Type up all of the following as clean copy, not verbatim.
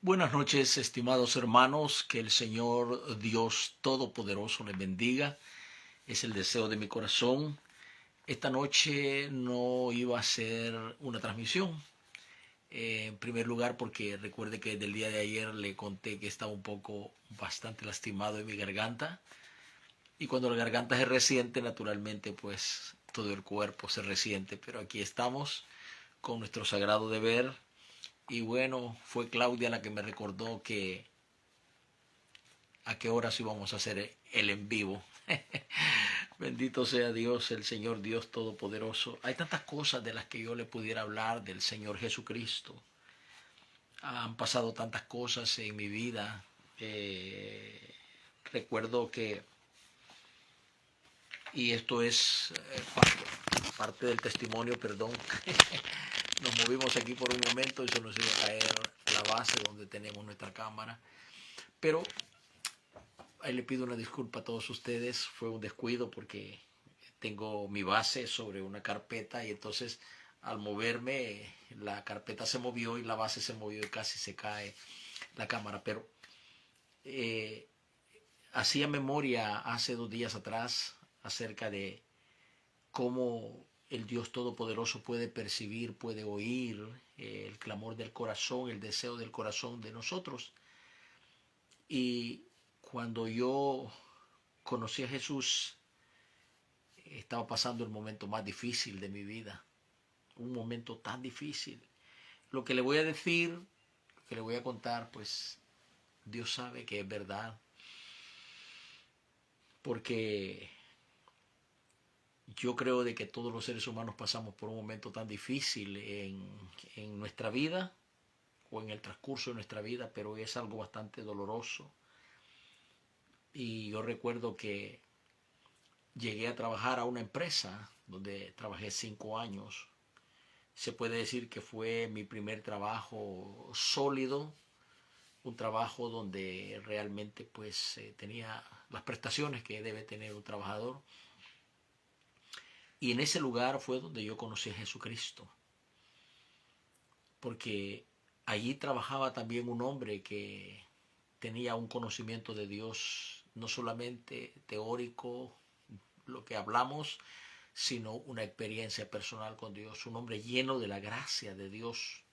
Buenas noches, estimados hermanos, que el Señor Dios Todopoderoso les bendiga. Es el deseo de mi corazón. Esta noche no iba a ser una transmisión. En primer lugar, porque recuerde que del día de ayer le conté que estaba un poco bastante lastimado en mi garganta. Y cuando la garganta se resiente, naturalmente, pues todo el cuerpo se resiente. Pero aquí estamos con nuestro sagrado deber. Y bueno, fue Claudia la que me recordó que a qué horas íbamos a hacer el en vivo. Bendito sea Dios, el Señor Dios Todopoderoso. Hay tantas cosas de las que yo le pudiera hablar del Señor Jesucristo. Han pasado tantas cosas en mi vida. Recuerdo que, y esto es parte del testimonio, perdón, nos movimos aquí por un momento y se nos iba a caer la base donde tenemos nuestra cámara. Pero ahí le pido una disculpa a todos ustedes, fue un descuido porque tengo mi base sobre una carpeta y entonces al moverme la carpeta se movió y la base se movió y casi se cae la cámara. Pero eh, hacía memoria hace 2 días atrás acerca de cómo el Dios Todopoderoso puede percibir, puede oír el clamor del corazón, el deseo del corazón de nosotros. Y cuando yo conocí a Jesús, estaba pasando el momento más difícil de mi vida, un momento tan difícil. Lo que le voy a decir, lo que le voy a contar, pues Dios sabe que es verdad, porque yo creo de que todos los seres humanos pasamos por un momento tan difícil en nuestra vida o en el transcurso de nuestra vida, pero es algo bastante doloroso. Y yo recuerdo que llegué a trabajar a una empresa donde trabajé 5 años. Se puede decir que fue mi primer trabajo sólido, un trabajo donde realmente pues tenía las prestaciones que debe tener un trabajador. Y en ese lugar fue donde yo conocí a Jesucristo, porque allí trabajaba también un hombre que tenía un conocimiento de Dios, no solamente teórico, lo que hablamos, sino una experiencia personal con Dios, un hombre lleno de la gracia de Dios,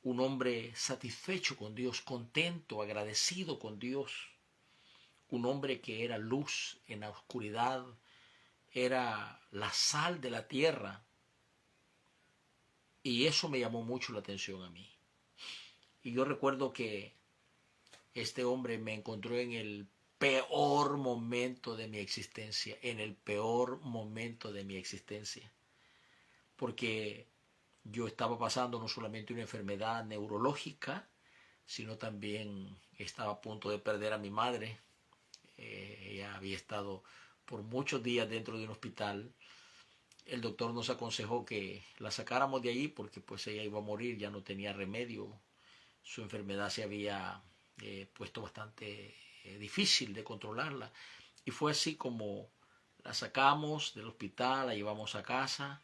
un hombre satisfecho con Dios, contento, agradecido con Dios, un hombre que era luz en la oscuridad, era la sal de la tierra, y eso me llamó mucho la atención a mí. Y yo recuerdo que este hombre me encontró en el peor momento de mi existencia, en el peor momento de mi existencia, porque yo estaba pasando no solamente una enfermedad neurológica, sino también estaba a punto de perder a mi madre. Ella había estado por muchos días dentro de un hospital. El doctor nos aconsejó que la sacáramos de allí porque pues ella iba a morir, ya no tenía remedio. Su enfermedad se había puesto bastante difícil de controlarla. Y fue así como la sacamos del hospital, la llevamos a casa.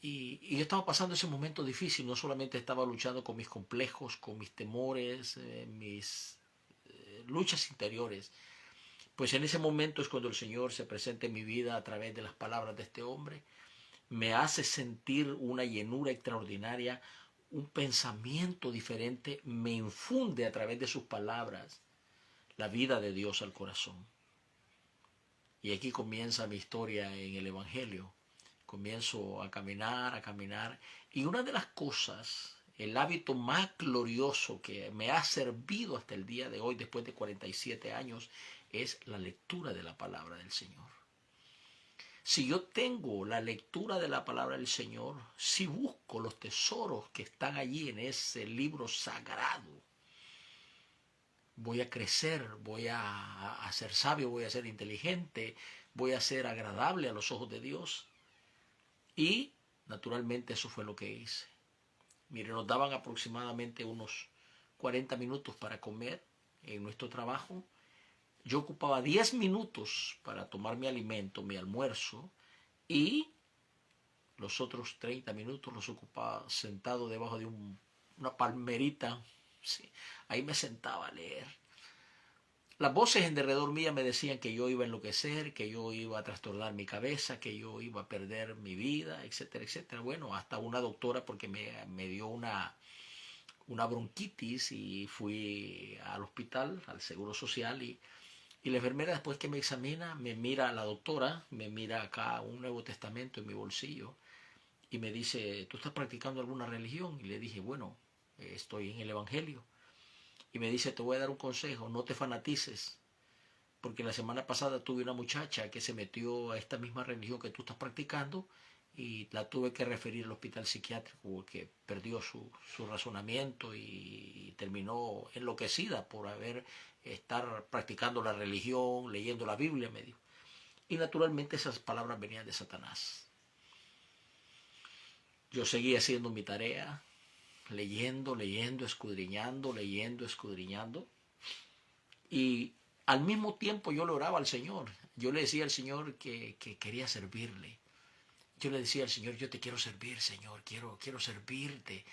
Y yo estaba pasando ese momento difícil, no solamente estaba luchando con mis complejos, con mis temores, mis luchas interiores. Pues en ese momento es cuando el Señor se presenta en mi vida a través de las palabras de este hombre, me hace sentir una llenura extraordinaria, un pensamiento diferente, me infunde a través de sus palabras la vida de Dios al corazón. Y aquí comienza mi historia en el Evangelio. Comienzo a caminar, y una de las cosas, el hábito más glorioso que me ha servido hasta el día de hoy, después de 47 años, es la lectura de la palabra del Señor. Si yo tengo la lectura de la palabra del Señor, si busco los tesoros que están allí en ese libro sagrado, voy a crecer, voy a ser sabio, voy a ser inteligente, voy a ser agradable a los ojos de Dios. Y naturalmente eso fue lo que hice. Mire, nos daban aproximadamente unos 40 minutos para comer en nuestro trabajo. Yo ocupaba 10 minutos para tomar mi alimento, mi almuerzo, y los otros 30 minutos los ocupaba sentado debajo de una palmerita Sí. Ahí me sentaba a leer. Las voces en derredor mía me decían que yo iba a enloquecer, que yo iba a trastornar mi cabeza, que yo iba a perder mi vida, etcétera, etcétera. Bueno, hasta una doctora, porque me dio una bronquitis y fui al hospital, al Seguro Social, y la enfermera, después que me examina, me mira, la doctora, me mira acá un Nuevo Testamento en mi bolsillo y me dice, ¿tú estás practicando alguna religión? Y le dije, bueno, estoy en el Evangelio. Y me dice, te voy a dar un consejo, no te fanatices, porque la semana pasada tuve una muchacha que se metió a esta misma religión que tú estás practicando y la tuve que referir al hospital psiquiátrico porque perdió su razonamiento y terminó enloquecida por estar practicando la religión, leyendo la Biblia, me dijo. Y naturalmente esas palabras venían de Satanás. Yo seguí haciendo mi tarea, leyendo, escudriñando. Y al mismo tiempo yo le oraba al Señor. Yo le decía al Señor que quería servirle. Yo le decía al Señor, yo te quiero servir, Señor, quiero servirte.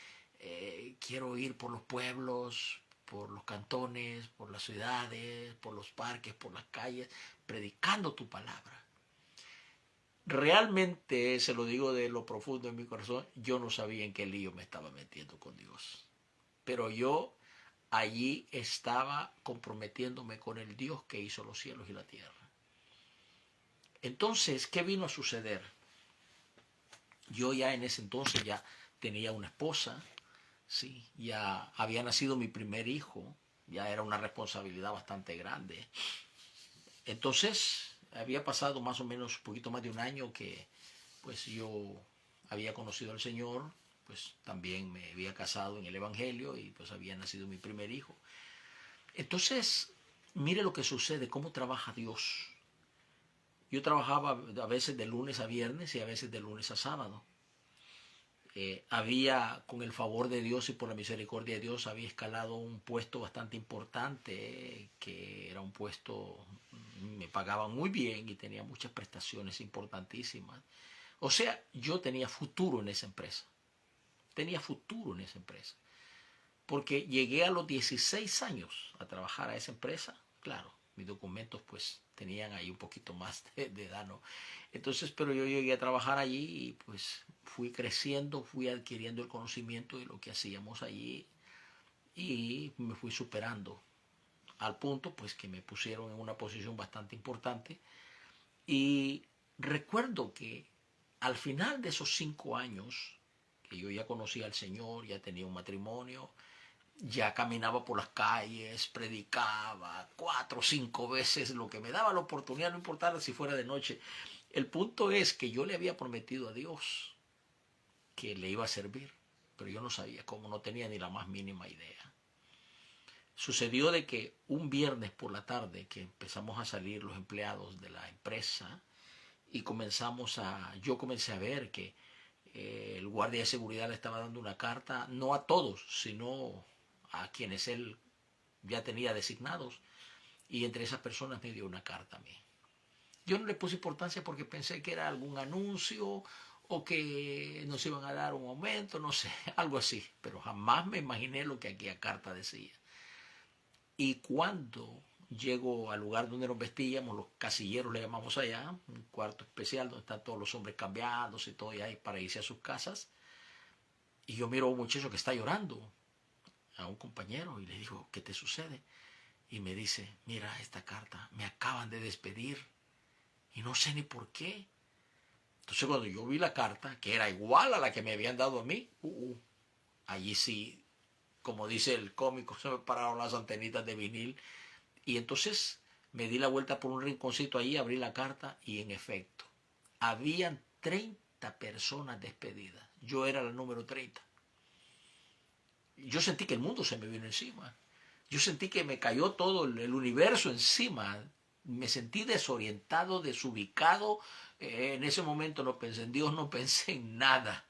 Quiero ir por los pueblos, por los cantones, por las ciudades, por los parques, por las calles, predicando tu palabra. Realmente, se lo digo de lo profundo de mi corazón, yo no sabía en qué lío me estaba metiendo con Dios. Pero yo allí estaba comprometiéndome con el Dios que hizo los cielos y la tierra. Entonces, ¿qué vino a suceder? Yo ya en ese entonces ya tenía una esposa, sí, ya había nacido mi primer hijo, ya era una responsabilidad bastante grande. Entonces, había pasado más o menos un poquito más de un año que pues yo había conocido al Señor, pues también me había casado en el Evangelio y pues había nacido mi primer hijo. Entonces, mire lo que sucede, cómo trabaja Dios. Yo trabajaba a veces de lunes a viernes y a veces de lunes a sábado. Había, con el favor de Dios y por la misericordia de Dios, había escalado un puesto bastante importante, que era un puesto, me pagaban muy bien y tenía muchas prestaciones importantísimas. O sea, yo tenía futuro en esa empresa. Tenía futuro en esa empresa. Porque llegué a los 16 años a trabajar a esa empresa. Claro, mis documentos pues tenían ahí un poquito más de edad, ¿no? Entonces, pero yo llegué a trabajar allí y pues fui creciendo, fui adquiriendo el conocimiento de lo que hacíamos allí y me fui superando al punto pues que me pusieron en una posición bastante importante. Y recuerdo que al final de esos 5 años, que yo ya conocía al Señor, ya tenía un matrimonio, ya caminaba por las calles, predicaba 4 o 5 veces, lo que me daba la oportunidad, no importaba si fuera de noche. El punto es que yo le había prometido a Dios que le iba a servir, pero yo no sabía cómo, no tenía ni la más mínima idea. Sucedió de que un viernes por la tarde que empezamos a salir los empleados de la empresa y yo comencé a ver que el guardia de seguridad le estaba dando una carta, no a todos, sino a quienes él ya tenía designados, y entre esas personas me dio una carta a mí. Yo no le puse importancia porque pensé que era algún anuncio o que nos iban a dar un aumento, no sé, algo así, pero jamás me imaginé lo que aquella carta decía. Y cuando llego al lugar donde nos vestíamos, los casilleros le llamamos allá, un cuarto especial donde están todos los hombres cambiándose y todo ahí para irse a sus casas, y yo miro a un muchacho que está llorando, a un compañero, y le digo, ¿qué te sucede? Y me dice, mira esta carta, me acaban de despedir y no sé ni por qué. Entonces cuando yo vi la carta, que era igual a la que me habían dado a mí, allí sí, como dice el cómico, se me pararon las antenitas de vinil. Y entonces me di la vuelta por un rinconcito ahí, abrí la carta y en efecto, habían 30 personas despedidas. Yo era la número 30. Yo sentí que el mundo se me vino encima. Yo sentí que me cayó todo el universo encima. Me sentí desorientado, desubicado. En ese momento no pensé en Dios, no pensé en nada.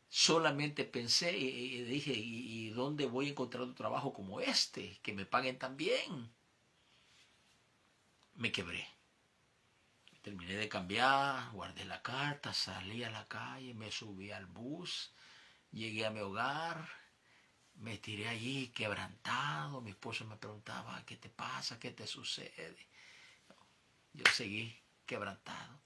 Solamente pensé y dije, ¿y dónde voy a encontrar un trabajo como este? Que me paguen tan bien. Me quebré. Terminé de cambiar, guardé la carta, salí a la calle, me subí al bus, llegué a mi hogar, me tiré allí quebrantado. Mi esposo me preguntaba, ¿qué te pasa? ¿Qué te sucede? Yo seguí quebrantado.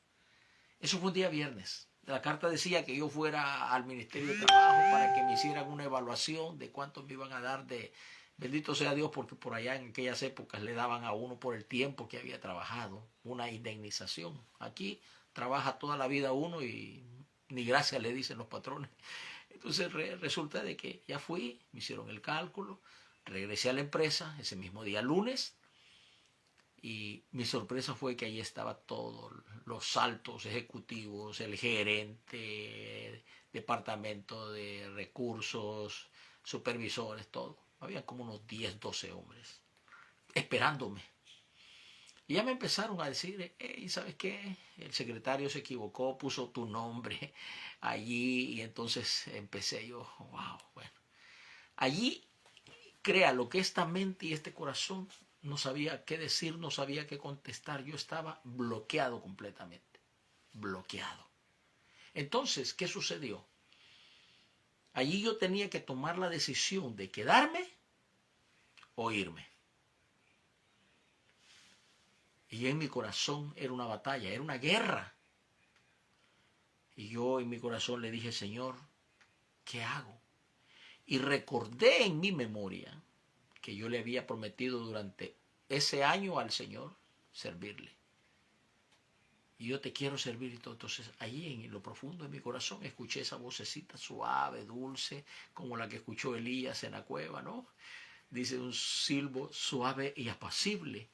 Eso fue un día viernes. La carta decía que yo fuera al Ministerio de Trabajo para que me hicieran una evaluación de cuánto me iban a dar de... Bendito sea Dios, porque por allá en aquellas épocas le daban a uno por el tiempo que había trabajado una indemnización. Aquí trabaja toda la vida uno y ni gracias le dicen los patrones. Entonces resulta de que ya fui, me hicieron el cálculo, regresé a la empresa ese mismo día lunes y mi sorpresa fue que ahí estaba todo, los altos ejecutivos, el gerente, departamento de recursos, supervisores, todo. Había como unos 10, 12 hombres esperándome. Y ya me empezaron a decir, hey, ¿sabes qué? El secretario se equivocó, puso tu nombre allí y entonces empecé yo, wow, bueno. Allí, crea lo que esta mente y este corazón no sabía qué decir, no sabía qué contestar. Yo estaba bloqueado completamente, bloqueado. Entonces, ¿qué sucedió? Allí yo tenía que tomar la decisión de quedarme o irme. Y en mi corazón era una batalla, era una guerra. Y yo en mi corazón le dije, Señor, ¿qué hago? Y recordé en mi memoria que yo le había prometido durante ese año al Señor servirle. Y yo te quiero servir y todo. Entonces ahí en lo profundo de mi corazón escuché esa vocecita suave, dulce, como la que escuchó Elías en la cueva, ¿no? Dice un silbo suave y apacible.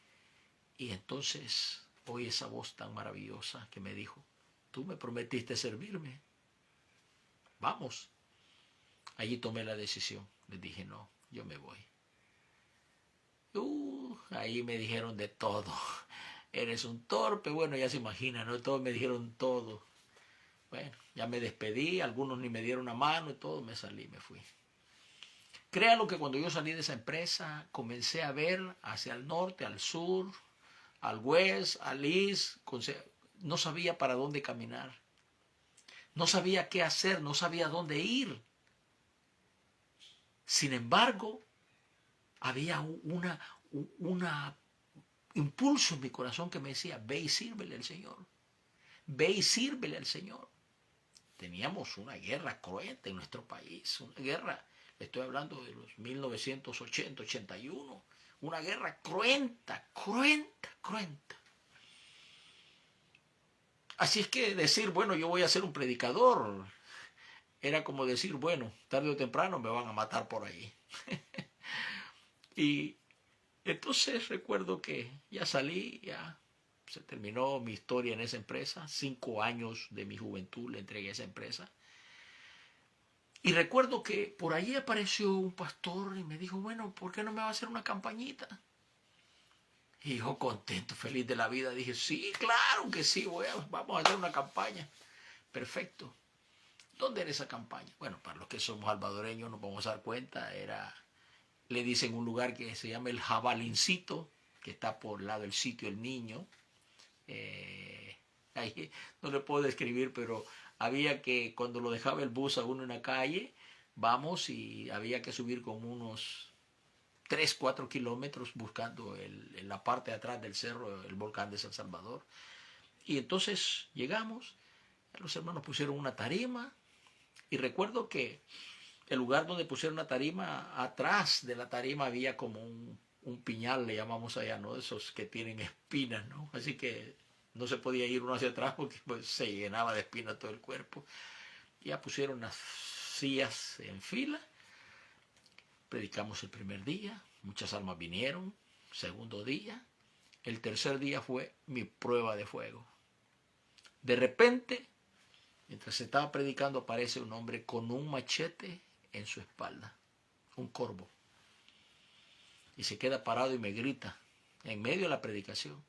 Y entonces oí esa voz tan maravillosa que me dijo, tú me prometiste servirme, vamos. Allí tomé la decisión, les dije, no, yo me voy. Ahí me dijeron de todo, eres un torpe, bueno, ya se imaginan, ¿no? Todos me dijeron todo. Bueno, ya me despedí, algunos ni me dieron una mano y todo, me salí, me fui. Créalo que cuando yo salí de esa empresa, comencé a ver hacia el norte, al sur, al west, al east, no sabía para dónde caminar, no sabía qué hacer, no sabía dónde ir. Sin embargo, había una impulso en mi corazón que me decía, ve y sírvele al Señor, ve y sírvele al Señor. Teníamos una guerra cruenta en nuestro país, una guerra, estoy hablando de los 1980, 81, una guerra cruenta. Así es que decir, bueno, yo voy a ser un predicador, era como decir, bueno, tarde o temprano me van a matar por ahí. Y entonces recuerdo que ya salí, ya se terminó mi historia en esa empresa, 5 años de mi juventud le entregué a esa empresa. Y recuerdo que por allí apareció un pastor y me dijo, bueno, ¿por qué no me va a hacer una campañita? Y yo contento, feliz de la vida, dije, sí, claro que sí, vamos a hacer una campaña. Perfecto. ¿Dónde era esa campaña? Bueno, para los que somos salvadoreños nos vamos a dar cuenta, le dicen un lugar que se llama el Jabalincito, que está por el lado del sitio El Niño. Ahí no le puedo describir, pero había que, cuando lo dejaba el bus a uno en la calle, vamos y había que subir como unos 3, 4 kilómetros buscando en la parte de atrás del cerro el volcán de San Salvador. Y entonces llegamos, los hermanos pusieron una tarima y recuerdo que el lugar donde pusieron la tarima, atrás de la tarima había como un piñal, le llamamos allá, ¿no? Esos que tienen espinas, ¿no? Así que no se podía ir uno hacia atrás porque pues, se llenaba de espinas todo el cuerpo. Ya pusieron las sillas en fila. Predicamos el primer día, muchas almas vinieron, segundo día, el tercer día fue mi prueba de fuego. De repente, mientras se estaba predicando, aparece un hombre con un machete en su espalda, un corvo, y se queda parado y me grita, en medio de la predicación,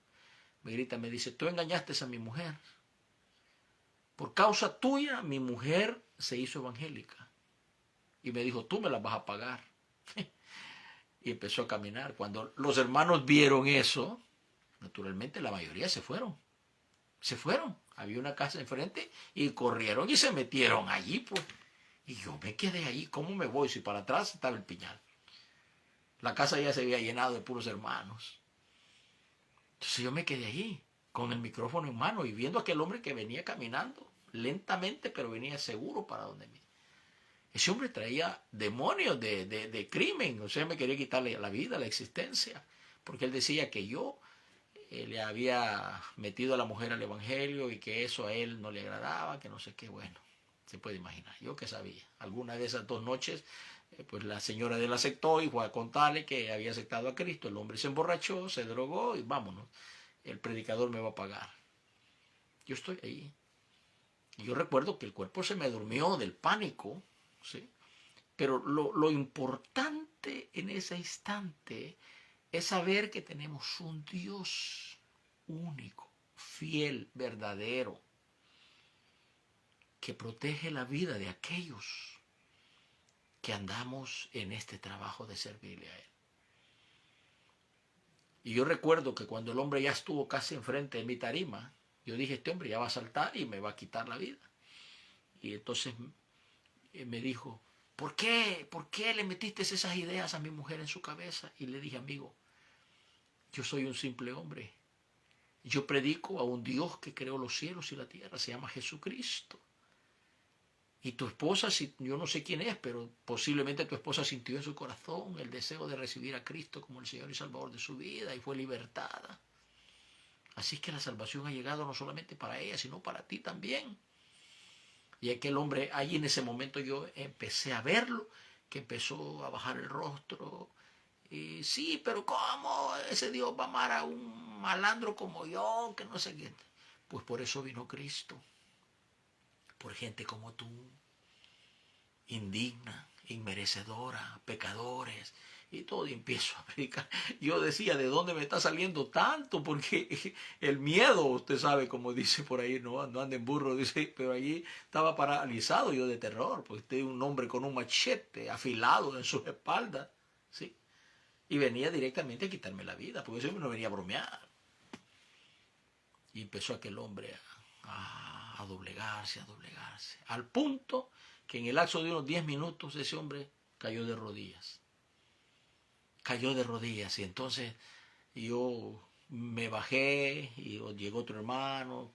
me grita, me dice, tú engañaste a mi mujer, por causa tuya mi mujer se hizo evangélica, y me dijo, tú me la vas a pagar. Y empezó a caminar. Cuando los hermanos vieron eso, naturalmente la mayoría se fueron. Se fueron. Había una casa enfrente y corrieron y se metieron allí, pues. Y yo me quedé ahí. ¿Cómo me voy? Si para atrás estaba el piñal. La casa ya se había llenado de puros hermanos. Entonces yo me quedé ahí, con el micrófono en mano y viendo a aquel hombre que venía caminando lentamente, pero venía seguro para donde mí. Ese hombre traía demonios de crimen. O sea, me quería quitarle la vida, la existencia. Porque él decía que yo le había metido a la mujer al evangelio y que eso a él no le agradaba, que no sé qué. Bueno, se puede imaginar. Yo qué sabía. Alguna de esas 2 noches, pues la señora de él aceptó y fue a contarle que había aceptado a Cristo. El hombre se emborrachó, se drogó y vámonos. El predicador me va a pagar. Yo estoy ahí. Y yo recuerdo que el cuerpo se me durmió del pánico, ¿sí? Pero lo importante en ese instante es saber que tenemos un Dios único, fiel, verdadero, que protege la vida de aquellos que andamos en este trabajo de servirle a Él. Y yo recuerdo que cuando el hombre ya estuvo casi enfrente de mi tarima, yo dije, este hombre ya va a saltar y me va a quitar la vida. Y entonces me dijo, ¿por qué? ¿Por qué le metiste esas ideas a mi mujer en su cabeza? Y le dije, amigo, yo soy un simple hombre. Yo predico a un Dios que creó los cielos y la tierra, se llama Jesucristo. Y tu esposa, yo no sé quién es, pero posiblemente tu esposa sintió en su corazón el deseo de recibir a Cristo como el Señor y Salvador de su vida y fue libertada. Así es que la salvación ha llegado no solamente para ella, sino para ti también. Y aquel hombre, ahí en ese momento yo empecé a verlo, que empezó a bajar el rostro. Y sí, pero ¿cómo ese Dios va a amar a un malandro como yo, que no sé qué? Pues por eso vino Cristo. Por gente como tú, indigna, inmerecedora, pecadores y todo, y empiezo a predicar. Yo decía, ¿de dónde me está saliendo tanto? Porque el miedo, usted sabe, como dice por ahí, no anda en burro, dice, pero allí estaba paralizado yo de terror, porque usted es un hombre con un machete afilado en sus espaldas, ¿sí? Y venía directamente a quitarme la vida, porque ese hombre no venía a bromear. Y empezó aquel hombre a doblegarse, al punto que en el lapso de unos 10 minutos ese hombre cayó de rodillas. Y entonces yo me bajé y llegó otro hermano,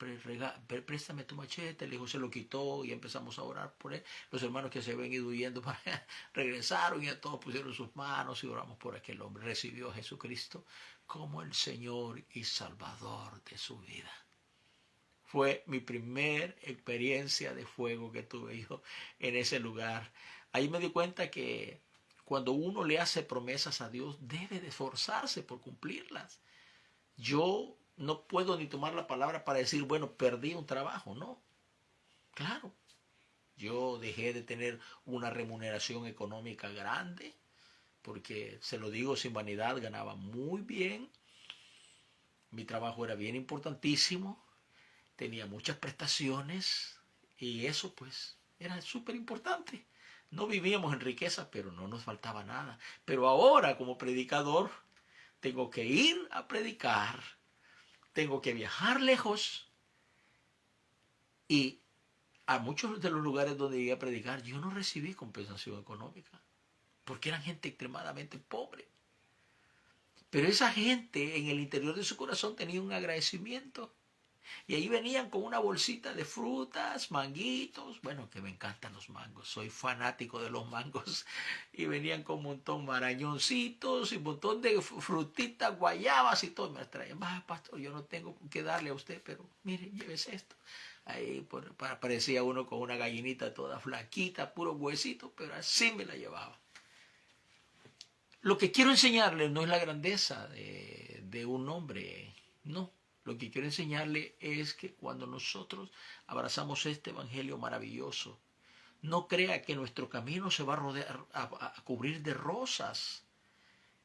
préstame tu machete, el hijo se lo quitó y empezamos a orar por él. Los hermanos que se habían ido huyendo para allá, regresaron y a todos pusieron sus manos y oramos por aquel hombre. Recibió a Jesucristo como el Señor y Salvador de su vida. Fue mi primer experiencia de fuego que tuve yo en ese lugar. Ahí me di cuenta que cuando uno le hace promesas a Dios, debe de esforzarse por cumplirlas. Yo no puedo ni tomar la palabra para decir, bueno, perdí un trabajo, no. Claro, yo dejé de tener una remuneración económica grande, porque se lo digo sin vanidad, ganaba muy bien. Mi trabajo era bien importantísimo. Tenía muchas prestaciones y eso pues era súper importante. No vivíamos en riqueza, pero no nos faltaba nada. Pero ahora como predicador tengo que ir a predicar, tengo que viajar lejos y a muchos de los lugares donde llegué a predicar yo no recibí compensación económica porque eran gente extremadamente pobre. Pero esa gente en el interior de su corazón tenía un agradecimiento. Y ahí venían con una bolsita de frutas, manguitos, bueno, que me encantan los mangos, soy fanático de los mangos, y venían con un montón de marañoncitos y un montón de frutitas, guayabas y todo, me traían, pastor, yo no tengo que darle a usted, pero mire, llévese esto. Ahí parecía uno con una gallinita toda flaquita, puro huesito, pero así me la llevaba. Lo que quiero enseñarles no es la grandeza de un hombre, no. Lo que quiero enseñarle es que cuando nosotros abrazamos este evangelio maravilloso, no crea que nuestro camino se va a rodear, a cubrir de rosas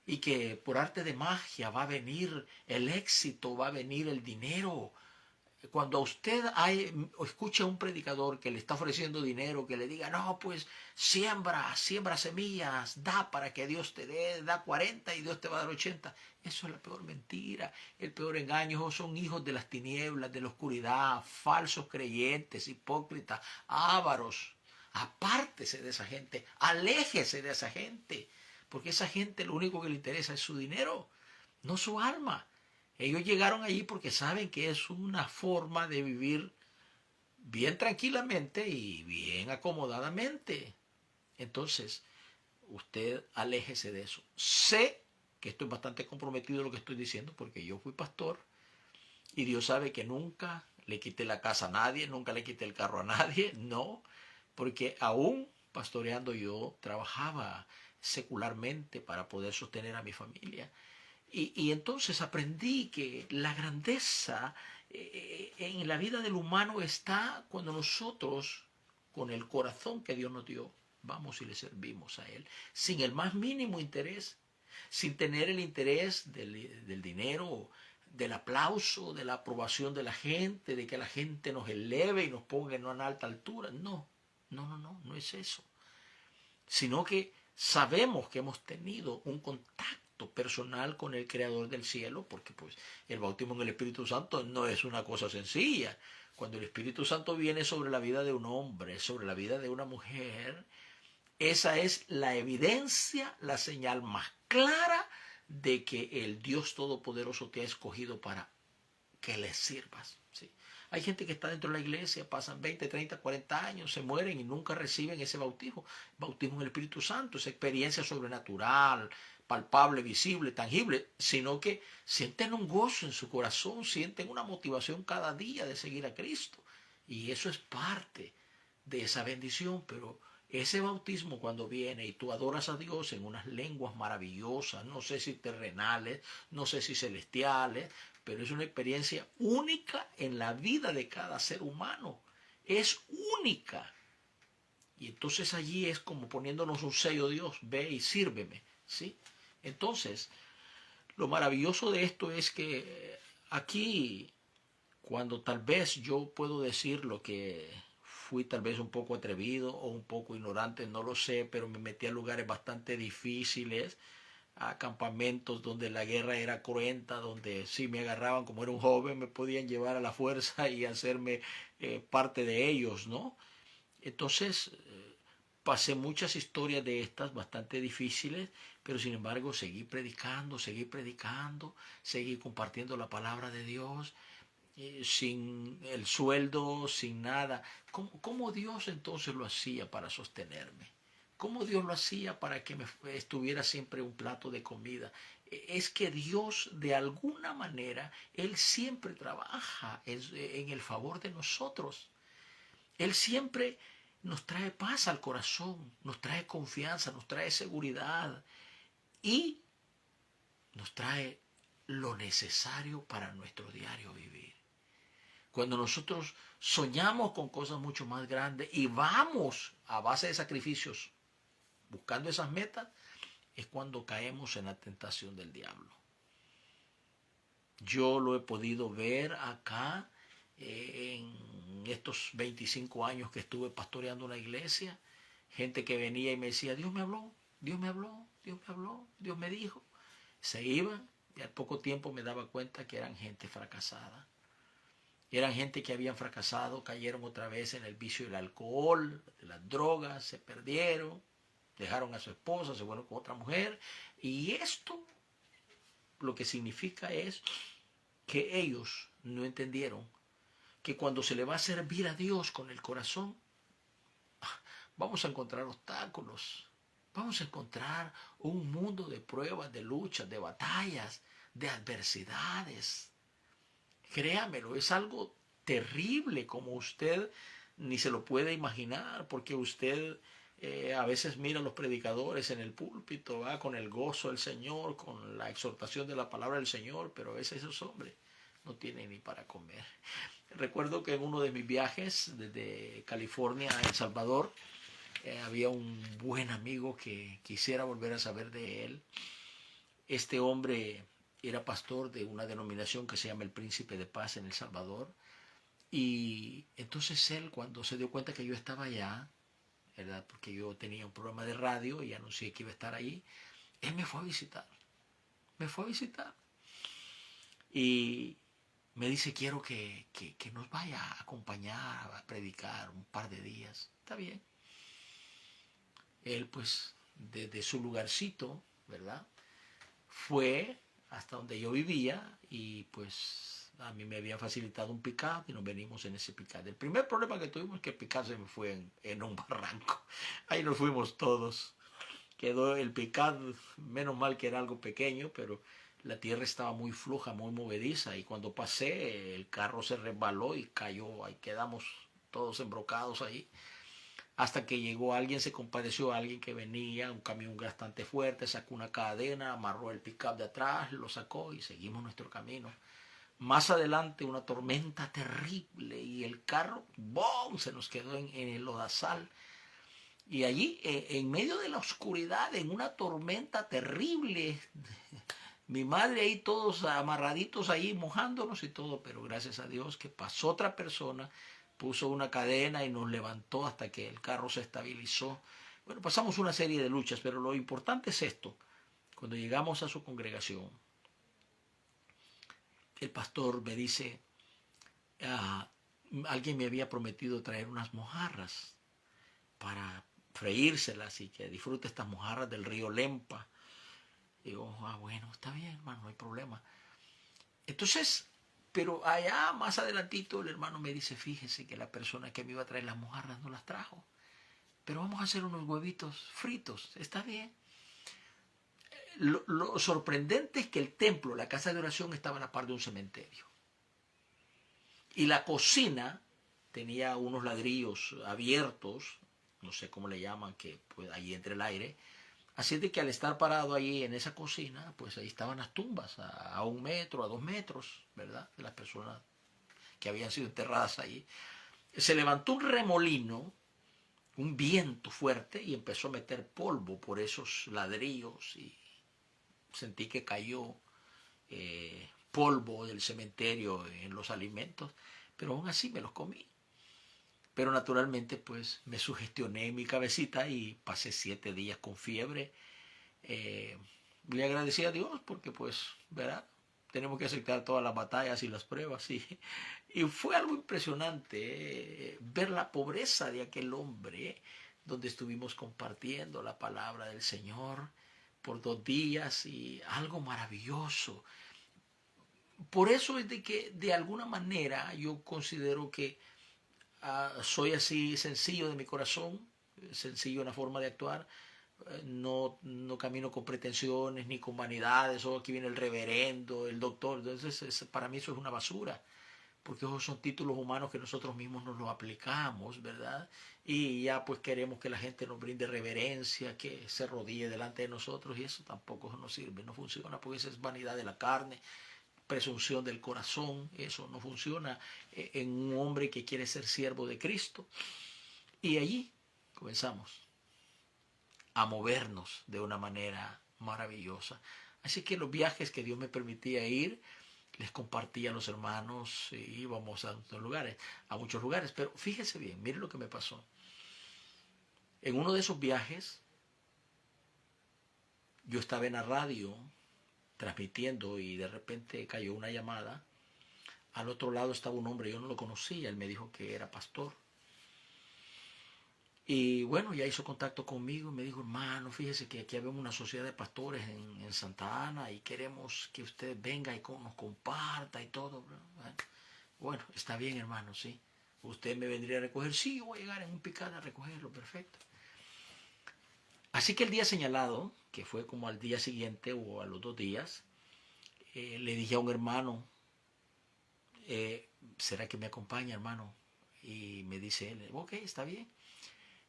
y que por arte de magia va a venir el éxito, va a venir el dinero. Cuando usted escucha a un predicador que le está ofreciendo dinero, que le diga, no, pues siembra semillas, da para que Dios te dé, da 40 y Dios te va a dar 80. Eso es la peor mentira, el peor engaño. Son hijos de las tinieblas, de la oscuridad, falsos creyentes, hipócritas, ávaros. Apártese de esa gente, aléjese de esa gente, porque esa gente lo único que le interesa es su dinero, no su alma. Ellos llegaron allí porque saben que es una forma de vivir bien tranquilamente y bien acomodadamente. Entonces, usted aléjese de eso. Sé que estoy bastante comprometido en lo que estoy diciendo porque yo fui pastor y Dios sabe que nunca le quité la casa a nadie, nunca le quité el carro a nadie, no, porque aún pastoreando yo trabajaba secularmente para poder sostener a mi familia. Y entonces aprendí que la grandeza en la vida del humano está cuando nosotros, con el corazón que Dios nos dio, vamos y le servimos a Él, sin el más mínimo interés, sin tener el interés del dinero, del aplauso, de la aprobación de la gente, de que la gente nos eleve y nos ponga en una alta altura. No, no es eso. Sino que sabemos que hemos tenido un contacto personal con el Creador del cielo, porque pues el bautismo en el Espíritu Santo no es una cosa sencilla. Cuando el Espíritu Santo viene sobre la vida de un hombre, sobre la vida de una mujer, esa es la evidencia, la señal más clara de que el Dios Todopoderoso te ha escogido para que le sirvas. ¿Sí? Hay gente que está dentro de la iglesia, pasan 20, 30, 40 años, se mueren y nunca reciben ese bautismo. Bautismo en el Espíritu Santo, esa experiencia sobrenatural, palpable, visible, tangible, sino que sienten un gozo en su corazón, sienten una motivación cada día de seguir a Cristo. Y eso es parte de esa bendición, pero ese bautismo cuando viene y tú adoras a Dios en unas lenguas maravillosas, no sé si terrenales, no sé si celestiales, pero es una experiencia única en la vida de cada ser humano. Es única. Y entonces allí es como poniéndonos un sello, Dios, ve y sírveme, ¿sí? Entonces, lo maravilloso de esto es que aquí, cuando tal vez yo puedo decir lo que fui tal vez un poco atrevido o un poco ignorante, no lo sé, pero me metí a lugares bastante difíciles, a campamentos donde la guerra era cruenta, donde si me agarraban como era un joven me podían llevar a la fuerza y hacerme parte de ellos, ¿no? Entonces pasé muchas historias de estas bastante difíciles, pero sin embargo seguí compartiendo la palabra de Dios, sin el sueldo, sin nada. ¿Cómo Dios entonces lo hacía para sostenerme? ¿Cómo Dios lo hacía para que me estuviera siempre un plato de comida? Es que Dios, de alguna manera, Él siempre trabaja en el favor de nosotros. Él siempre nos trae paz al corazón, nos trae confianza, nos trae seguridad y nos trae lo necesario para nuestro diario vivir. Cuando nosotros soñamos con cosas mucho más grandes y vamos a base de sacrificios buscando esas metas, es cuando caemos en la tentación del diablo. Yo lo he podido ver acá en estos 25 años que estuve pastoreando una iglesia, gente que venía y me decía, Dios me habló, Dios me habló, Dios me habló, Dios me dijo. Se iban y al poco tiempo me daba cuenta que eran gente fracasada. Eran gente que habían fracasado, cayeron otra vez en el vicio del alcohol, de las drogas, se perdieron, dejaron a su esposa, se fueron con otra mujer. Y esto lo que significa es que ellos no entendieron que cuando se le va a servir a Dios con el corazón, vamos a encontrar obstáculos, vamos a encontrar un mundo de pruebas, de luchas, de batallas, de adversidades. Créamelo, es algo terrible como usted ni se lo puede imaginar, porque usted a veces mira a los predicadores en el púlpito, va con el gozo del Señor, con la exhortación de la palabra del Señor, pero a veces esos hombres no tienen ni para comer. Recuerdo que en uno de mis viajes desde California a El Salvador, había un buen amigo que quisiera volver a saber de él. Este hombre era pastor de una denominación que se llama el Príncipe de Paz en El Salvador. Y entonces él, cuando se dio cuenta que yo estaba allá, ¿verdad? Porque yo tenía un programa de radio y anuncié que iba a estar ahí, él me fue a visitar. Me fue a visitar. Y me dice, quiero que nos vaya a acompañar a predicar un par de días. Está bien. Él pues desde su lugarcito, ¿verdad? Fue hasta donde yo vivía y pues a mí me habían facilitado un pick-up y nos venimos en ese pick-up. El primer problema que tuvimos es que el pick-up se me fue en un barranco. Ahí nos fuimos todos. Quedó el pick-up, menos mal que era algo pequeño, pero la tierra estaba muy floja, muy movediza y cuando pasé el carro se resbaló y cayó. Ahí quedamos todos embrocados ahí hasta que llegó alguien, se compadeció, alguien que venía, un camión bastante fuerte, sacó una cadena, amarró el pick-up de atrás, lo sacó y seguimos nuestro camino. Más adelante una tormenta terrible y el carro, ¡bom!, se nos quedó en el lodazal. Y allí, en medio de la oscuridad, en una tormenta terrible, mi madre ahí todos amarraditos ahí mojándonos y todo, pero gracias a Dios que pasó otra persona, puso una cadena y nos levantó hasta que el carro se estabilizó. Bueno, pasamos una serie de luchas, pero lo importante es esto. Cuando llegamos a su congregación, el pastor me dice, ah, alguien me había prometido traer unas mojarras para freírselas y que disfrute estas mojarras del río Lempa. Digo, bueno, está bien, hermano, no hay problema. Entonces, pero allá más adelantito el hermano me dice, fíjese que la persona que me iba a traer las mojarras no las trajo, pero vamos a hacer unos huevitos fritos, está bien. Lo sorprendente es que el templo, la casa de oración, estaba a la par de un cementerio. Y la cocina tenía unos ladrillos abiertos, no sé cómo le llaman, que pues, ahí entre el aire. Así de que al estar parado ahí en esa cocina, pues ahí estaban las tumbas, a 1 metro, a 2 metros, ¿verdad? De las personas que habían sido enterradas ahí. Se levantó un remolino, un viento fuerte, y empezó a meter polvo por esos ladrillos, y sentí que cayó polvo del cementerio en los alimentos, pero aún así me los comí. Pero naturalmente, pues me sugestioné en mi cabecita y pasé 7 días con fiebre. Le agradecí a Dios porque, pues, ¿verdad? Tenemos que aceptar todas las batallas y las pruebas. Y fue algo impresionante ver la pobreza de aquel hombre, donde estuvimos compartiendo la palabra del Señor por 2 días y algo maravilloso. Por eso es de que de alguna manera yo considero que soy así sencillo de mi corazón, sencillo en la forma de actuar. No camino con pretensiones ni con vanidades, o aquí viene el reverendo, el doctor. Entonces, para mí eso es una basura, porque esos son títulos humanos que nosotros mismos nos los aplicamos, ¿verdad? Y ya pues queremos que la gente nos brinde reverencia, que se rodille delante de nosotros, y eso tampoco nos sirve, no funciona, porque esa es vanidad de la carne, presunción del corazón. Eso no funciona en un hombre que quiere ser siervo de Cristo. Y allí comenzamos a movernos de una manera maravillosa. Así que los viajes que Dios me permitía ir, les compartía a los hermanos, y íbamos a muchos lugares. Pero fíjese bien, mire lo que me pasó. En uno de esos viajes, yo estaba en la radio transmitiendo y de repente cayó una llamada. Al otro lado estaba un hombre, yo no lo conocía, él me dijo que era pastor. Y bueno, ya hizo contacto conmigo y me dijo, hermano, fíjese que aquí habemos una sociedad de pastores en Santa Ana y queremos que usted venga y nos comparta y todo. Bueno, está bien, hermano, sí. ¿Usted me vendría a recoger? Sí, yo voy a llegar en un picada a recogerlo, perfecto. Así que el día señalado, que fue como al día siguiente o a los 2 días, le dije a un hermano, ¿será que me acompaña, hermano? Y me dice él, ok, está bien.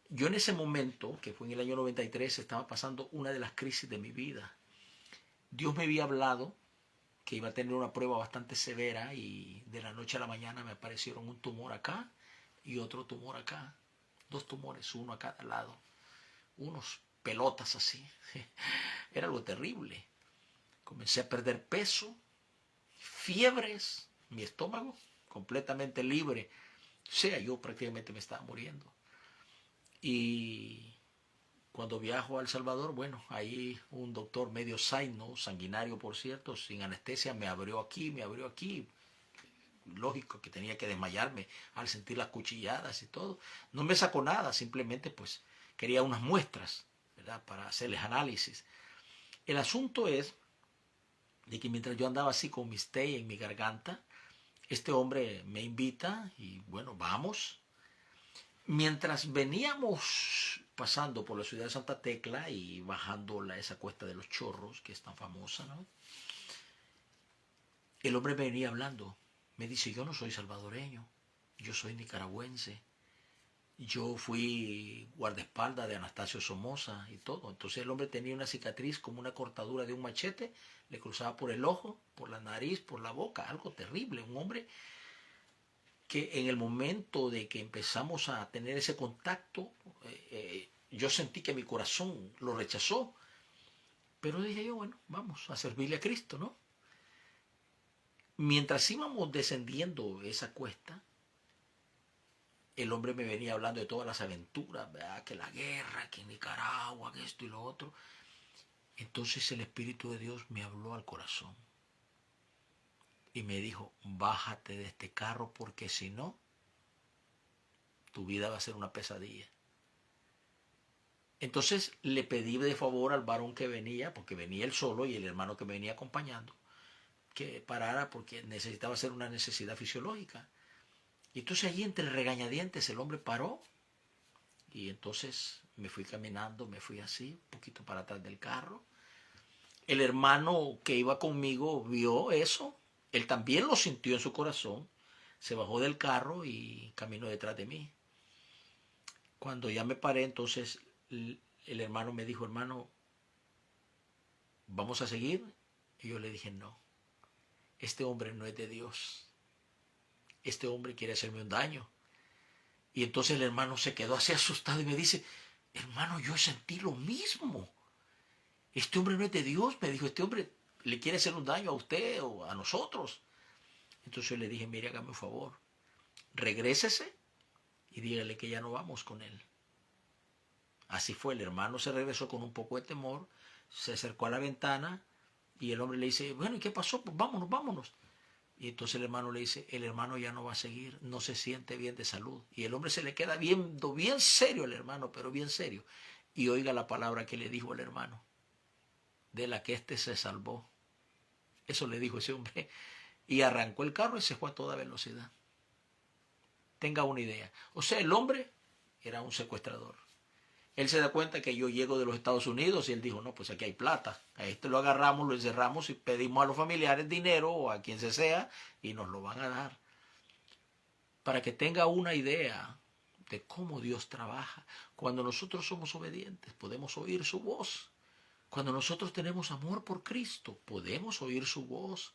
Yo en ese momento, que fue en el año 93, estaba pasando una de las crisis de mi vida. Dios me había hablado que iba a tener una prueba bastante severa y de la noche a la mañana me aparecieron un tumor acá y otro tumor acá. 2 tumores, uno a cada lado. Unos pelotas así. Era algo terrible. Comencé a perder peso, fiebres, mi estómago completamente libre. O sea, yo prácticamente me estaba muriendo. Y cuando viajo a El Salvador, bueno, ahí un doctor medio zaino, sanguinario por cierto, sin anestesia, me abrió aquí. Lógico que tenía que desmayarme al sentir las cuchilladas y todo. No me sacó nada, simplemente pues quería unas muestras, ¿verdad?, para hacerles análisis. El asunto es de que mientras yo andaba así con mi stay en mi garganta, este hombre me invita y bueno, vamos. Mientras veníamos pasando por la ciudad de Santa Tecla y bajando esa cuesta de los Chorros, que es tan famosa, ¿no?, el hombre me venía hablando. Me dice, yo no soy salvadoreño, yo soy nicaragüense. Yo fui guardaespaldas de Anastasio Somoza y todo. Entonces el hombre tenía una cicatriz como una cortadura de un machete, le cruzaba por el ojo, por la nariz, por la boca, algo terrible. Un hombre que en el momento de que empezamos a tener ese contacto, yo sentí que mi corazón lo rechazó. Pero dije yo, bueno, vamos a servirle a Cristo, ¿no? Mientras íbamos descendiendo esa cuesta, el hombre me venía hablando de todas las aventuras, ¿verdad?, que la guerra, que Nicaragua, que esto y lo otro. Entonces el Espíritu de Dios me habló al corazón y me dijo, bájate de este carro porque si no, tu vida va a ser una pesadilla. Entonces le pedí de favor al varón que venía, porque venía él solo y el hermano que me venía acompañando, que parara porque necesitaba hacer una necesidad fisiológica. Y entonces allí entre regañadientes el hombre paró y entonces me fui caminando, me fui así, un poquito para atrás del carro. El hermano que iba conmigo vio eso, él también lo sintió en su corazón, se bajó del carro y caminó detrás de mí. Cuando ya me paré, entonces el hermano me dijo, hermano, ¿vamos a seguir? Y yo le dije, no, este hombre no es de Dios, este hombre quiere hacerme un daño. Y entonces el hermano se quedó así asustado y me dice, hermano, yo sentí lo mismo. Este hombre no es de Dios, me dijo, este hombre le quiere hacer un daño a usted o a nosotros. Entonces yo le dije, mire, hágame un favor, regrésese y dígale que ya no vamos con él. Así fue, el hermano se regresó con un poco de temor, se acercó a la ventana y el hombre le dice, bueno, ¿y qué pasó? Pues vámonos, vámonos. Y entonces el hermano le dice, el hermano ya no va a seguir, no se siente bien de salud. Y el hombre se le queda viendo bien serio el hermano, pero bien serio. Y oiga la palabra que le dijo el hermano, de la que éste se salvó. Eso le dijo ese hombre. Y arrancó el carro y se fue a toda velocidad. Tenga una idea. O sea, el hombre era un secuestrador. Él se da cuenta que yo llego de los Estados Unidos y él dijo, no, pues aquí hay plata. A este lo agarramos, lo encerramos y pedimos a los familiares dinero o a quien se sea y nos lo van a dar. Para que tenga una idea de cómo Dios trabaja. Cuando nosotros somos obedientes, podemos oír su voz. Cuando nosotros tenemos amor por Cristo, podemos oír su voz.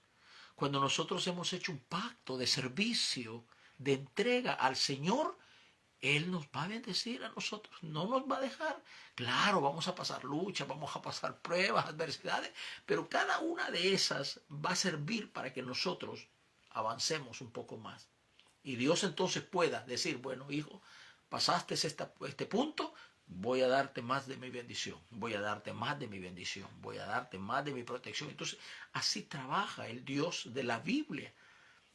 Cuando nosotros hemos hecho un pacto de servicio, de entrega al Señor, Él nos va a bendecir a nosotros, no nos va a dejar. Claro, vamos a pasar luchas, vamos a pasar pruebas, adversidades, pero cada una de esas va a servir para que nosotros avancemos un poco más. Y Dios entonces pueda decir, bueno, hijo, pasaste este punto, voy a darte más de mi bendición, voy a darte más de mi bendición, voy a darte más de mi protección. Entonces, así trabaja el Dios de la Biblia.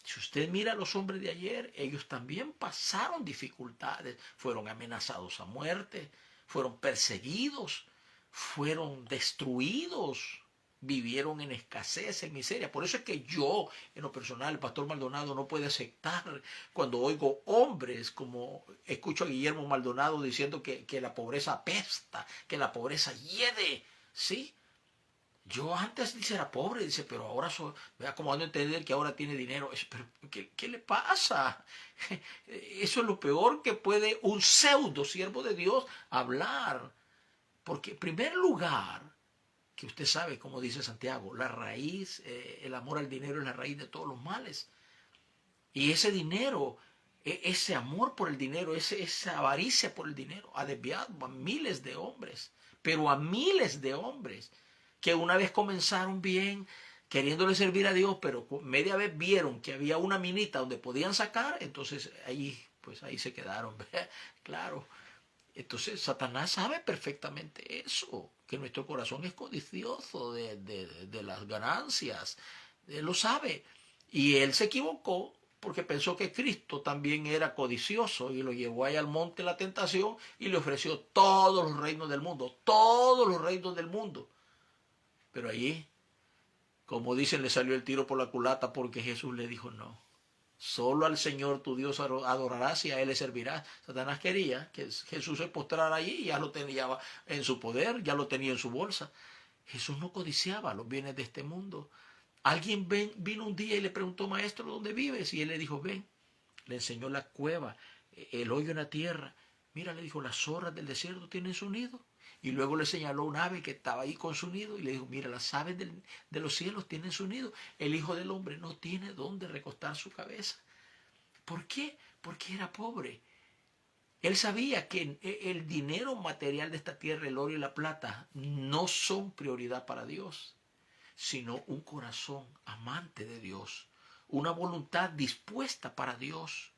Si usted mira a los hombres de ayer, ellos también pasaron dificultades, fueron amenazados a muerte, fueron perseguidos, fueron destruidos, vivieron en escasez, en miseria. Por eso es que yo, en lo personal, el pastor Maldonado no puede aceptar cuando oigo hombres como escucho a Guillermo Maldonado diciendo que la pobreza apesta, que la pobreza hiede, ¿sí? Yo antes dice era pobre, dice, pero ahora soy, vea como dando a entender que ahora tiene dinero. Pero, ¿qué le pasa? Eso es lo peor que puede un pseudo siervo de Dios hablar. Porque en primer lugar, que usted sabe, como dice Santiago, la raíz, el amor al dinero es la raíz de todos los males. Y ese dinero, ese amor por el dinero, esa avaricia por el dinero, ha desviado a miles de hombres, pero a miles de hombres que una vez comenzaron bien, queriéndole servir a Dios, pero media vez vieron que había una minita donde podían sacar, entonces ahí se quedaron, claro. Entonces Satanás sabe perfectamente eso, que nuestro corazón es codicioso de las ganancias, él lo sabe, y él se equivocó porque pensó que Cristo también era codicioso y lo llevó ahí al monte de la tentación y le ofreció todos los reinos del mundo, todos los reinos del mundo. Pero allí, como dicen, le salió el tiro por la culata porque Jesús le dijo no. Solo al Señor tu Dios adorarás y a Él le servirás. Satanás quería que Jesús se postrara allí y ya lo tenía en su poder, ya lo tenía en su bolsa. Jesús no codiciaba los bienes de este mundo. Alguien vino un día y le preguntó, maestro, ¿dónde vives? Y él le dijo, ven. Le enseñó la cueva, el hoyo en la tierra. Mira, le dijo, las zorras del desierto tienen su nido. Y luego le señaló un ave que estaba ahí con su nido y le dijo, mira, las aves de los cielos tienen su nido. El Hijo del Hombre no tiene dónde recostar su cabeza. ¿Por qué? Porque era pobre. Él sabía que el dinero material de esta tierra, el oro y la plata, no son prioridad para Dios, sino un corazón amante de Dios, una voluntad dispuesta para Dios,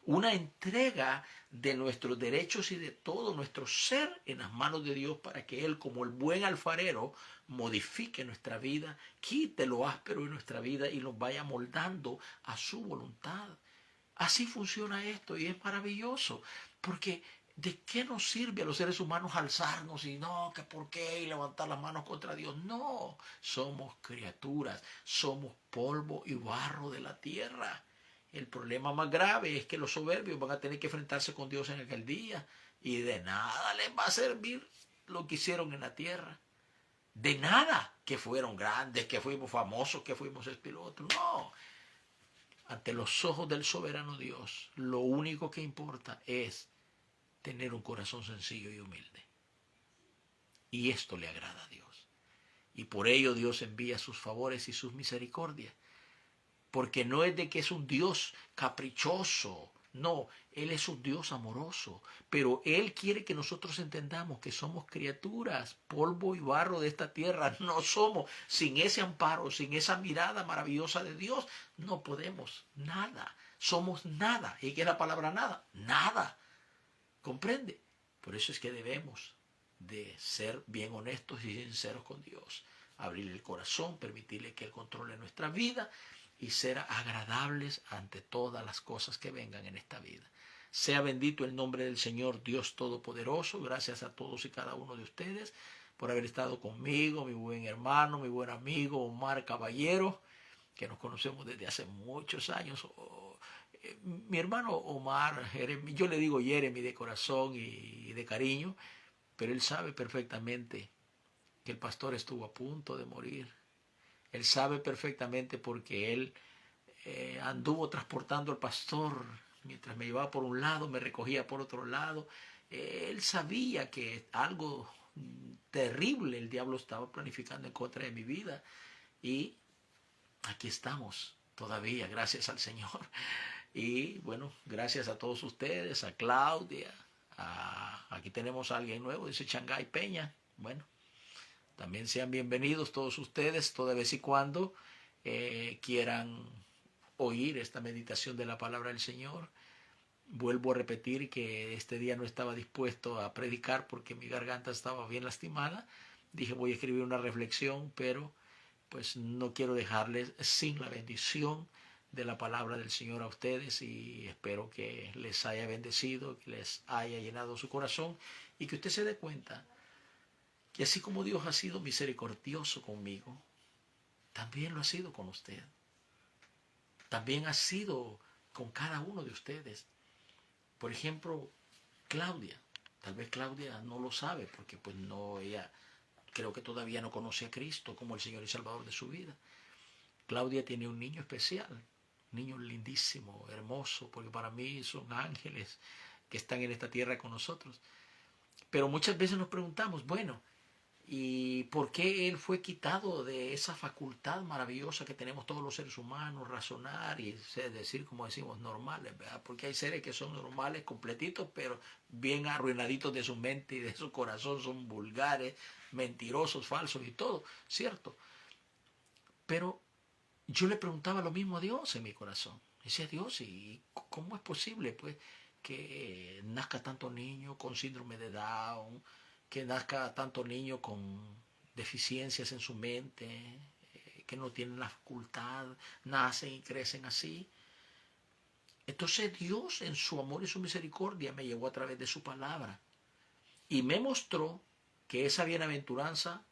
una entrega de nuestros derechos y de todo nuestro ser en las manos de Dios para que Él, como el buen alfarero, modifique nuestra vida, quite lo áspero de nuestra vida y nos vaya moldando a su voluntad. Así funciona esto y es maravilloso, porque ¿de qué nos sirve a los seres humanos alzarnos y no, que por qué y levantar las manos contra Dios? No, somos criaturas, somos polvo y barro de la tierra. El problema más grave es que los soberbios van a tener que enfrentarse con Dios en aquel día y de nada les va a servir lo que hicieron en la tierra. De nada que fueron grandes, que fuimos famosos, que fuimos esto y lo otro. No. Ante los ojos del soberano Dios, lo único que importa es tener un corazón sencillo y humilde. Y esto le agrada a Dios. Y por ello Dios envía sus favores y sus misericordias. Porque no es de que es un Dios caprichoso. No, Él es un Dios amoroso. Pero Él quiere que nosotros entendamos que somos criaturas, polvo y barro de esta tierra. No somos, sin ese amparo, sin esa mirada maravillosa de Dios, no podemos nada. Somos nada. ¿Y qué es la palabra nada? Nada. ¿Comprende? Por eso es que debemos de ser bien honestos y sinceros con Dios. Abrirle el corazón, permitirle que Él controle nuestra vida y ser agradables ante todas las cosas que vengan en esta vida. Sea bendito el nombre del Señor Dios Todopoderoso. Gracias a todos y cada uno de ustedes por haber estado conmigo, mi buen hermano, mi buen amigo Omar Caballero, que nos conocemos desde hace muchos años. Mi hermano Omar, yo le digo Jeremy de corazón y de cariño, pero él sabe perfectamente que el pastor estuvo a punto de morir. Él sabe perfectamente porque él anduvo transportando al pastor mientras me llevaba por un lado, me recogía por otro lado. Él sabía que algo terrible el diablo estaba planificando en contra de mi vida y aquí estamos todavía, gracias al Señor. Y bueno, gracias a todos ustedes, a Claudia, aquí tenemos a alguien nuevo, dice Changay Peña. Bueno, también sean bienvenidos todos ustedes, toda vez y cuando quieran oír esta meditación de la palabra del Señor. Vuelvo a repetir que este día no estaba dispuesto a predicar porque mi garganta estaba bien lastimada. Dije voy a escribir una reflexión, pero pues no quiero dejarles sin la bendición de la palabra del Señor a ustedes y espero que les haya bendecido, que les haya llenado su corazón y que usted se dé cuenta que así como Dios ha sido misericordioso conmigo, también lo ha sido con usted. También ha sido con cada uno de ustedes. Por ejemplo, Claudia. Tal vez Claudia no lo sabe porque pues no, ella creo que todavía no conoce a Cristo como el Señor y Salvador de su vida. Claudia tiene un niño especial, un niño lindísimo, hermoso, porque para mí son ángeles que están en esta tierra con nosotros. Pero muchas veces nos preguntamos, bueno, ¿y por qué él fue quitado de esa facultad maravillosa que tenemos todos los seres humanos, razonar y decir, como decimos, normales, ¿verdad? Porque hay seres que son normales, completitos, pero bien arruinaditos de su mente y de su corazón, son vulgares, mentirosos, falsos y todo, ¿cierto? Pero yo le preguntaba lo mismo a Dios en mi corazón. Decía, Dios, ¿y cómo es posible, pues, que nazca tanto niño con síndrome de Down, que nazca tanto niño con deficiencias en su mente, que no tienen la facultad, nacen y crecen así? Entonces Dios en su amor y su misericordia me llevó a través de su palabra y me mostró que esa bienaventuranza,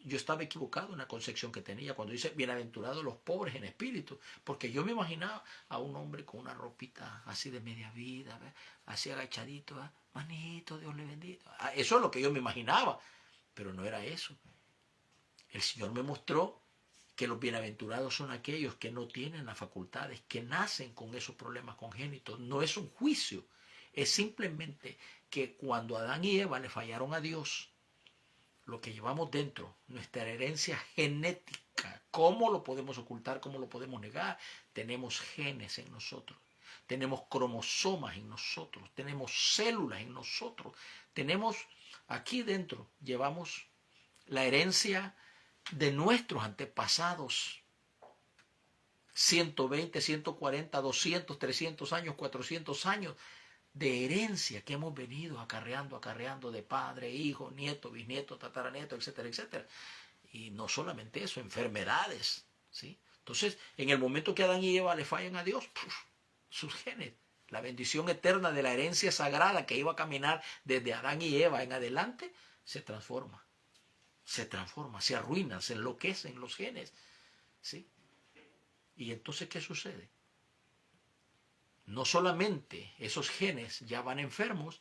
yo estaba equivocado en la concepción que tenía cuando dice bienaventurados los pobres en espíritu, porque yo me imaginaba a un hombre con una ropita así de media vida, ¿ves? Así agachadito, ¿eh? Manito, Dios le bendiga. Eso es lo que yo me imaginaba, pero no era eso. El Señor me mostró que los bienaventurados son aquellos que no tienen las facultades, que nacen con esos problemas congénitos. No es un juicio, es simplemente que cuando Adán y Eva le fallaron a Dios, lo que llevamos dentro, nuestra herencia genética, ¿cómo lo podemos ocultar? ¿Cómo lo podemos negar? Tenemos genes en nosotros, tenemos cromosomas en nosotros, tenemos células en nosotros, tenemos aquí dentro, llevamos la herencia de nuestros antepasados, 120, 140, 200, 300 años, 400 años de herencia que hemos venido acarreando de padre, hijo, nieto, bisnieto, tataranieto, etcétera, etcétera. Y no solamente eso, enfermedades, ¿sí? Entonces, en el momento que Adán y Eva le fallan a Dios, sus genes, la bendición eterna de la herencia sagrada que iba a caminar desde Adán y Eva en adelante, se transforma, se arruinan, se enloquecen los genes, ¿sí? Y entonces, ¿qué sucede? No solamente esos genes ya van enfermos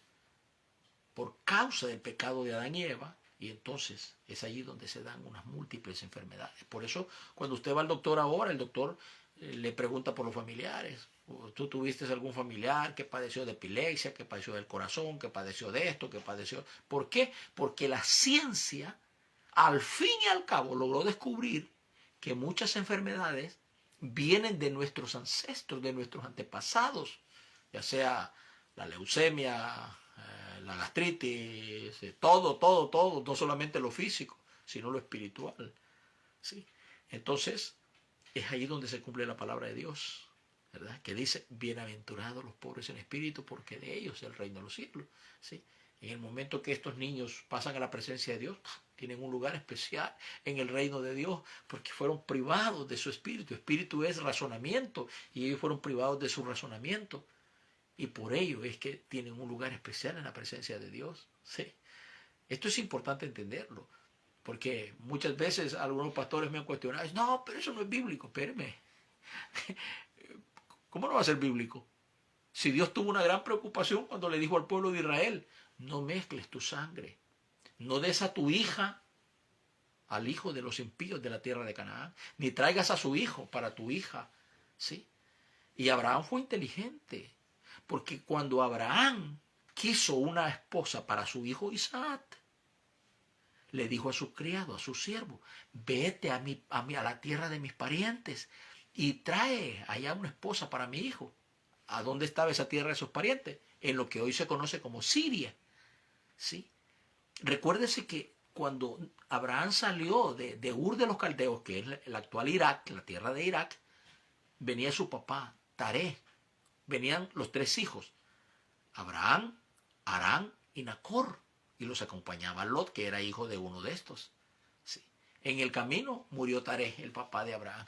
por causa del pecado de Adán y Eva, y entonces es allí donde se dan unas múltiples enfermedades. Por eso, cuando usted va al doctor ahora, el doctor le pregunta por los familiares. ¿Tú tuviste algún familiar que padeció de epilepsia, que padeció del corazón, que padeció de esto, que padeció? ¿Por qué? Porque la ciencia, al fin y al cabo, logró descubrir que muchas enfermedades vienen de nuestros ancestros, de nuestros antepasados, ya sea la leucemia, la gastritis, todo, no solamente lo físico, sino lo espiritual, ¿sí? Entonces, es ahí donde se cumple la palabra de Dios, ¿verdad? Que dice, bienaventurados los pobres en espíritu, porque de ellos es el reino de los cielos, ¿sí? En el momento que estos niños pasan a la presencia de Dios, tienen un lugar especial en el reino de Dios, porque fueron privados de su espíritu. Espíritu es razonamiento, y ellos fueron privados de su razonamiento. Y por ello es que tienen un lugar especial en la presencia de Dios. ¿Sí? Esto es importante entenderlo, porque muchas veces algunos pastores me han cuestionado, no, pero eso no es bíblico. Espérame, ¿cómo no va a ser bíblico? Si Dios tuvo una gran preocupación cuando le dijo al pueblo de Israel, no mezcles tu sangre, no des a tu hija al hijo de los impíos de la tierra de Canaán, ni traigas a su hijo para tu hija. ¿Sí? Y Abraham fue inteligente, porque cuando Abraham quiso una esposa para su hijo Isaac, le dijo a su criado, a su siervo, vete a la tierra de mis parientes y trae allá una esposa para mi hijo. ¿A dónde estaba esa tierra de sus parientes? En lo que hoy se conoce como Siria. ¿Sí? Recuérdese que cuando Abraham salió de Ur de los Caldeos, que es el actual Irak, la tierra de Irak, venía su papá, Taré. Venían los tres hijos, Abraham, Harán y Nacor, y los acompañaba Lot, que era hijo de uno de estos. Sí. En el camino murió Taré, el papá de Abraham.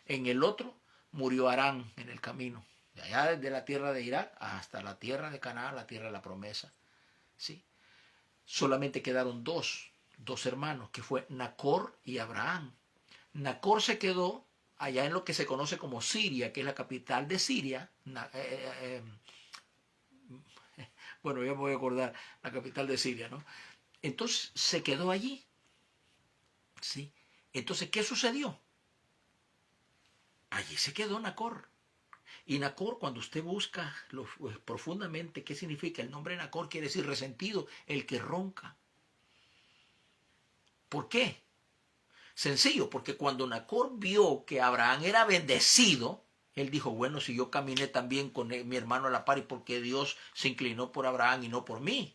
En el otro murió Harán en el camino, de allá desde la tierra de Irak hasta la tierra de Canaán, la tierra de la promesa. ¿Sí? Solamente quedaron dos hermanos, que fue Nacor y Abraham. Nacor se quedó allá en lo que se conoce como Siria, que es la capital de Siria. Bueno, ya me voy a acordar, la capital de Siria, ¿no? Entonces se quedó allí. ¿Sí? Entonces, ¿qué sucedió? Allí se quedó Nacor. Y Nacor, cuando usted busca profundamente qué significa el nombre Nacor, quiere decir resentido, el que ronca. ¿Por qué? Sencillo, porque cuando Nacor vio que Abraham era bendecido, él dijo, bueno, si yo caminé también con mi hermano a la par, ¿y por qué Dios se inclinó por Abraham y no por mí?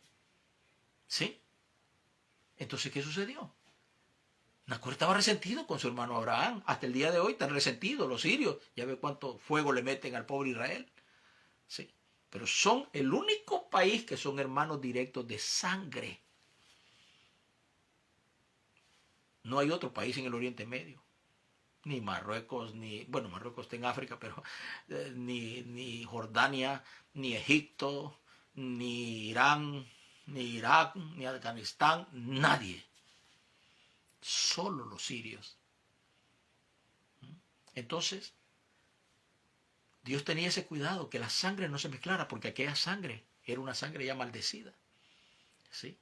¿Sí? Entonces, ¿qué sucedió? Nacor estaba resentido con su hermano Abraham. Hasta el día de hoy están resentidos los sirios. Ya ve cuánto fuego le meten al pobre Israel. ¿Sí? Pero son el único país que son hermanos directos de sangre. No hay otro país en el Oriente Medio. ni Marruecos, bueno, Marruecos está en África, pero ni Jordania, ni Egipto, ni Irán, ni Irak, ni Afganistán, nadie. Solo los sirios. Entonces, Dios tenía ese cuidado, que la sangre no se mezclara, porque aquella sangre era una sangre ya maldecida. ¿Sí?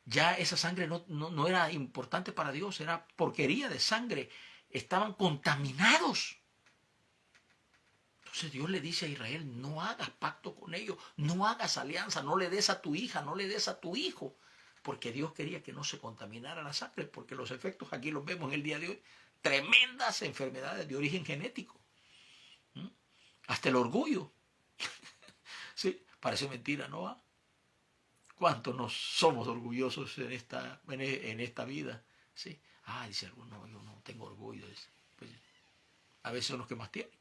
Ya esa sangre no era importante para Dios, era porquería de sangre. Estaban contaminados. Entonces Dios le dice a Israel, no hagas pacto con ellos, no hagas alianza, no le des a tu hija, no le des a tu hijo, porque Dios quería que no se contaminara la sangre, porque los efectos aquí los vemos en el día de hoy, tremendas enfermedades de origen genético, hasta el orgullo. Sí, parece mentira, ¿no? ¿Cuántos nos somos orgullosos en esta vida? ¿Sí? Dice alguno, yo no tengo orgullo. Pues, a veces son los que más tienen.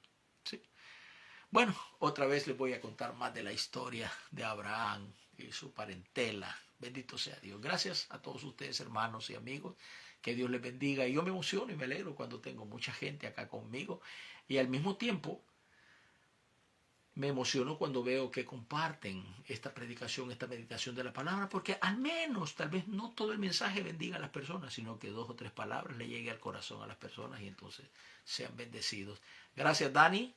¿Sí? Bueno, otra vez les voy a contar más de la historia de Abraham y su parentela. Bendito sea Dios. Gracias a todos ustedes, hermanos y amigos. Que Dios les bendiga. Y yo me emociono y me alegro cuando tengo mucha gente acá conmigo. Y al mismo tiempo, me emociono cuando veo que comparten esta predicación, esta meditación de la palabra, porque al menos, tal vez no todo el mensaje bendiga a las personas, sino que 2 o 3 palabras le llegue al corazón a las personas y entonces sean bendecidos. Gracias, Dani.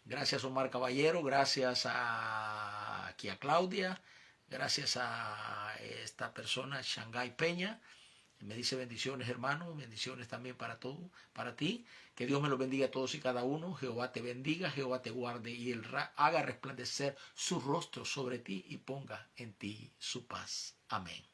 Gracias, Omar Caballero. Gracias aquí a Claudia. Gracias a esta persona, Shanghai Peña. Me dice bendiciones, hermano, bendiciones también para todo, para ti. Que Dios me los bendiga a todos y cada uno. Jehová te bendiga, Jehová te guarde y él haga resplandecer su rostro sobre ti y ponga en ti su paz. Amén.